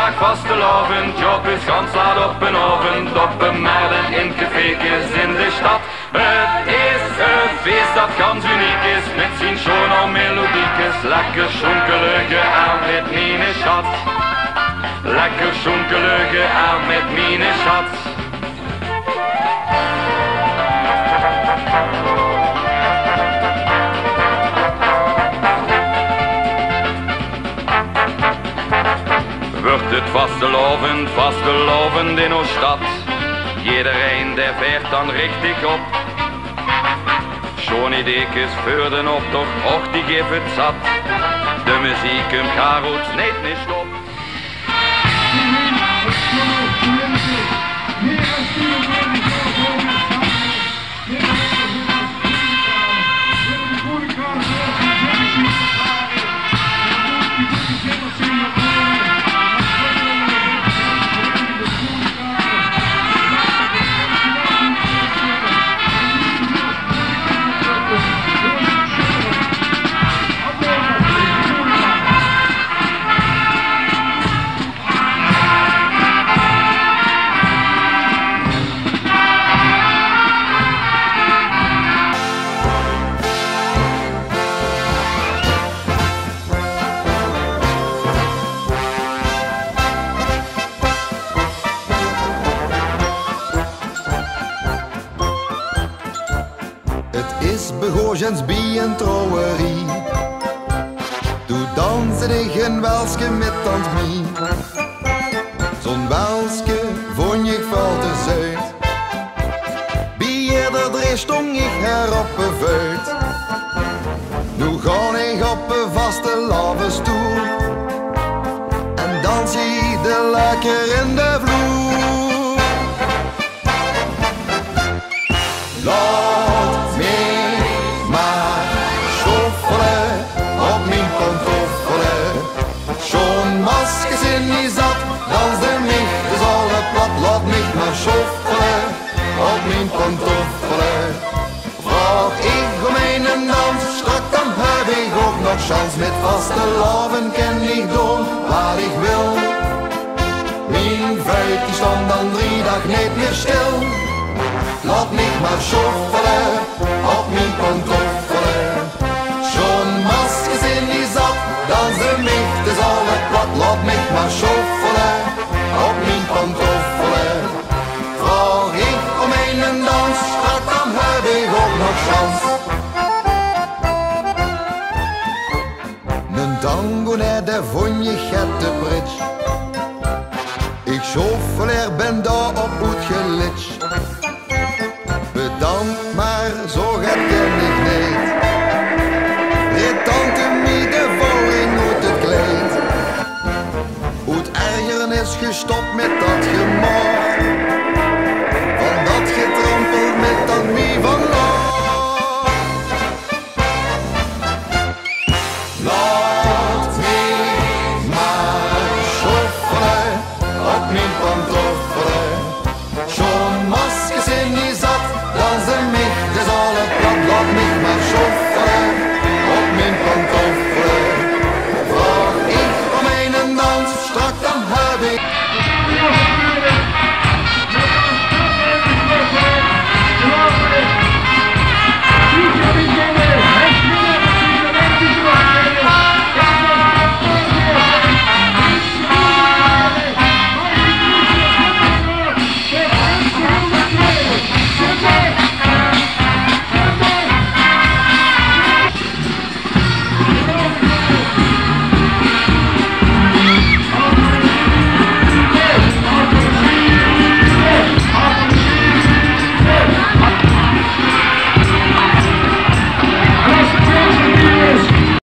dag vastelavond, job is gans laat op een avond, op een merden in cafékes in de stad. Het is een feest dat gans uniek is, met zijn schoon melodiekes, lekker schoenkelige aan met mine schat. Lekker schoenkelige aan met mine schat. Wordt het vastelovend in ons stad. Iedereen der veert dan richtig op. Schoon ideekes voor de optocht, och die geeft het zat. De muziek hem gaat niet stop. Begoorjens bij een trouwerie. Doe dansen ik een welske met tant Mie. Zo'n welske vond ik veel te zuid. Bij eerder dreestong ik her op een vuit. Nu ga ik op een vaste lavenstoel. En dan zie de lekker in de vloer. Laat me op mijn pantoffelen. Zo'n maskers in die zat, dans de mich, dus alle plat, laat mich maar schoffelen. Op mijn pantoffelen. Vraag ik om een dans, strak dan heb ik ook nog kans. Met vaste laven kan ik doen wat ik wil. Mijn vuit die stond dan 3 dagen niet meer stil. Laat mich maar schoffelen, op mijn pantoffelen. Zo'n maskers in die zat, dans de mich, het is alle plat, laat mich maar schoffelen, op mijn pantoffelen. Vraag ik om een dans, strak dan heb ik ook nog kans. Een tango naar de vonje gaat de bridge. Ik schoffeleer ben daar op goed gelitst. Bedankt, maar zo gaat ken ik niet. Tante Mie, de vouwing uit het kleed. Uit ergeren is gestopt met dat gemor.